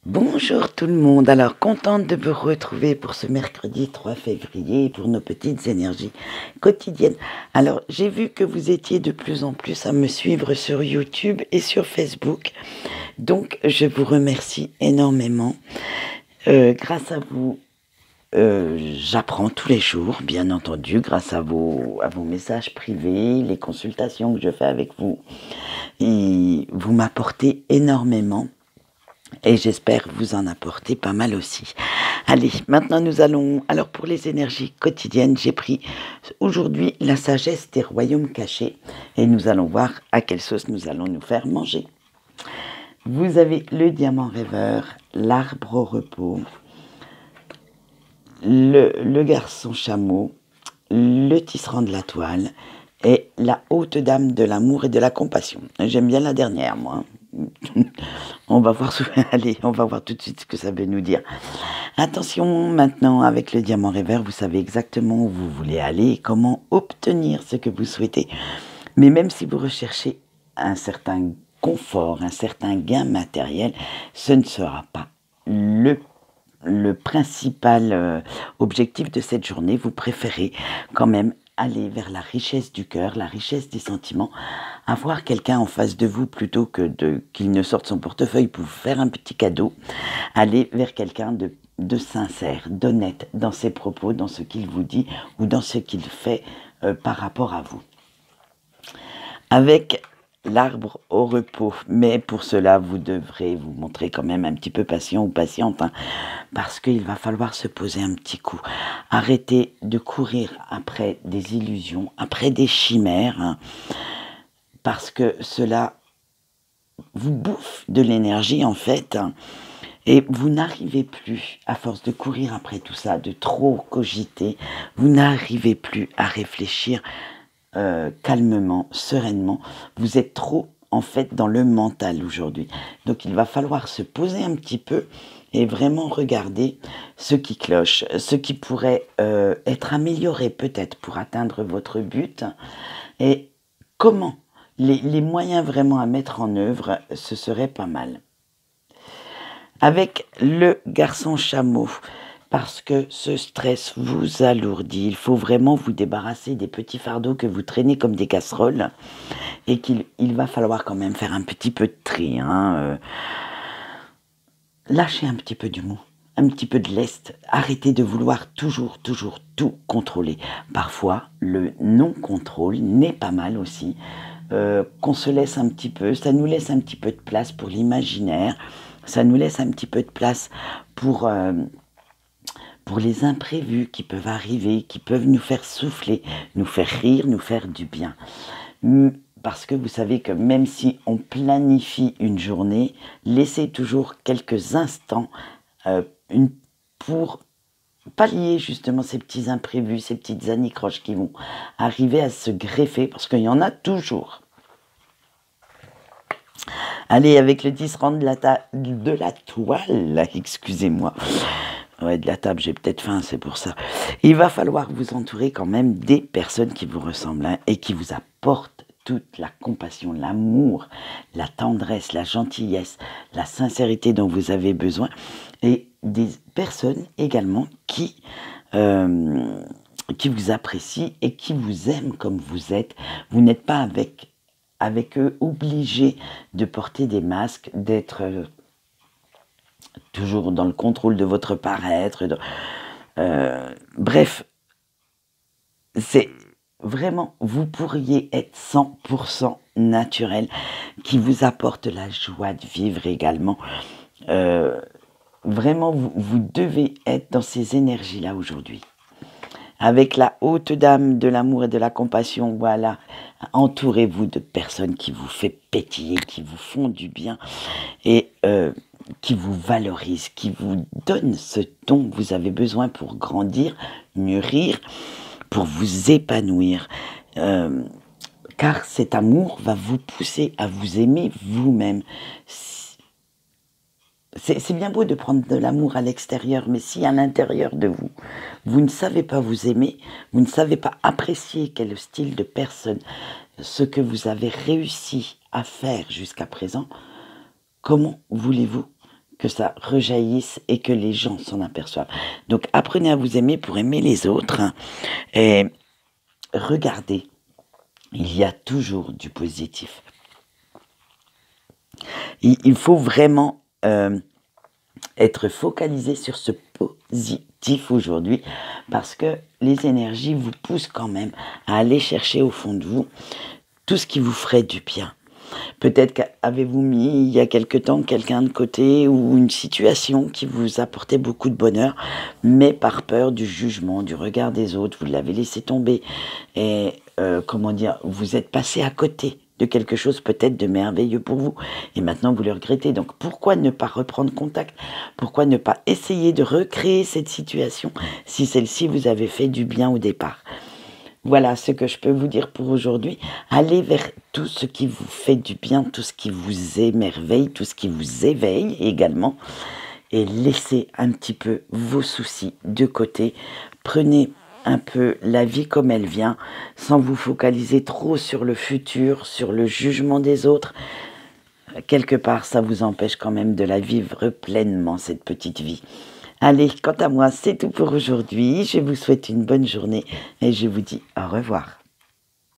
Bonjour tout le monde, alors contente de vous retrouver pour ce mercredi 3 février pour nos petites énergies quotidiennes. Alors j'ai vu que vous étiez de plus en plus à me suivre sur YouTube et sur Facebook, donc je vous remercie énormément. Grâce à vous, j'apprends tous les jours, bien entendu, grâce à vos messages privés, les consultations que je fais avec vous, et vous m'apportez énormément. Et j'espère vous en apporter pas mal aussi. Allez, maintenant nous allons... Alors pour les énergies quotidiennes, j'ai pris aujourd'hui la sagesse des royaumes cachés. Et nous allons voir à quelle sauce nous allons nous faire manger. Vous avez le diamant rêveur, l'arbre au repos, le garçon chameau, le tisserand de la toile et la haute dame de l'amour et de la compassion. J'aime bien la dernière, moi. On va voir, allez, on va voir tout de suite ce que ça veut nous dire. Attention, maintenant, avec le diamant rêveur, vous savez exactement où vous voulez aller et comment obtenir ce que vous souhaitez. Mais même si vous recherchez un certain confort, un certain gain matériel, ce ne sera pas le principal objectif de cette journée. Vous préférez quand même aller vers la richesse du cœur, la richesse des sentiments, avoir quelqu'un en face de vous plutôt que qu'il ne sorte son portefeuille pour vous faire un petit cadeau, aller vers quelqu'un de sincère, d'honnête dans ses propos, dans ce qu'il vous dit ou dans ce qu'il fait par rapport à vous. Avec l'arbre au repos, mais pour cela vous devrez vous montrer quand même un petit peu patient ou patiente, hein, parce qu'il va falloir se poser un petit coup. Arrêtez de courir après des illusions, après des chimères, hein, parce que cela vous bouffe de l'énergie en fait, hein, et vous n'arrivez plus, à force de courir après tout ça, de trop cogiter, vous n'arrivez plus à réfléchir calmement, sereinement. Vous êtes trop en fait dans le mental aujourd'hui. Donc il va falloir se poser un petit peu et vraiment regarder ce qui cloche, ce qui pourrait être amélioré peut-être pour atteindre votre but et comment les moyens vraiment à mettre en œuvre, ce serait pas mal. Avec le garçon chameau, parce que ce stress vous alourdit. Il faut vraiment vous débarrasser des petits fardeaux que vous traînez comme des casseroles et qu'il va falloir quand même faire un petit peu de tri. Hein. Lâchez un petit peu du mou, un petit peu de lest. Arrêtez de vouloir toujours tout contrôler. Parfois, le non-contrôle n'est pas mal aussi. Qu'on se laisse un petit peu, ça nous laisse un petit peu de place pour l'imaginaire, ça nous laisse un petit peu de place pour les imprévus qui peuvent arriver, qui peuvent nous faire souffler, nous faire rire, nous faire du bien. Parce que vous savez que même si on planifie une journée, laissez toujours quelques instants pour pallier justement ces petits imprévus, ces petites anicroches qui vont arriver à se greffer, parce qu'il y en a toujours. Allez, avec le tisserand de la toile, excusez-moi. Ouais, de la table, j'ai peut-être faim, c'est pour ça. Il va falloir vous entourer quand même des personnes qui vous ressemblent, hein, et qui vous apportent toute la compassion, l'amour, la tendresse, la gentillesse, la sincérité dont vous avez besoin. Et des personnes également qui vous apprécient et qui vous aiment comme vous êtes. Vous n'êtes pas avec eux obligés de porter des masques, d'être toujours dans le contrôle de votre paraître. Bref, c'est vraiment, vous pourriez être 100% naturel, qui vous apporte la joie de vivre également. Vraiment, vous devez être dans ces énergies-là aujourd'hui. Avec la haute dame de l'amour et de la compassion, voilà, entourez-vous de personnes qui vous font pétiller, qui vous font du bien et qui vous valorisent, qui vous donnent ce dont vous avez besoin pour grandir, mûrir, pour vous épanouir. Car cet amour va vous pousser à vous aimer vous-même. C'est bien beau de prendre de l'amour à l'extérieur, mais si à l'intérieur de vous, vous ne savez pas vous aimer, vous ne savez pas apprécier quel style de personne, ce que vous avez réussi à faire jusqu'à présent, comment voulez-vous que ça rejaillisse et que les gens s'en aperçoivent. Donc apprenez à vous aimer pour aimer les autres, hein, et regardez, il y a toujours du positif. Il faut vraiment être focalisé sur ce positif aujourd'hui, parce que les énergies vous poussent quand même à aller chercher au fond de vous tout ce qui vous ferait du bien. Peut-être qu'avez-vous mis il y a quelque temps quelqu'un de côté ou une situation qui vous apportait beaucoup de bonheur, mais par peur du jugement, du regard des autres, vous l'avez laissé tomber et comment dire, vous êtes passé à côté de quelque chose peut-être de merveilleux pour vous et maintenant vous le regrettez. Donc pourquoi ne pas reprendre contact? Pourquoi ne pas essayer de recréer cette situation si celle-ci vous avait fait du bien au départ? Voilà ce que je peux vous dire pour aujourd'hui. Allez vers tout ce qui vous fait du bien, tout ce qui vous émerveille, tout ce qui vous éveille également. Et laissez un petit peu vos soucis de côté. Prenez un peu la vie comme elle vient, sans vous focaliser trop sur le futur, sur le jugement des autres. Quelque part, ça vous empêche quand même de la vivre pleinement, cette petite vie. Allez, quant à moi, c'est tout pour aujourd'hui. Je vous souhaite une bonne journée et je vous dis au revoir.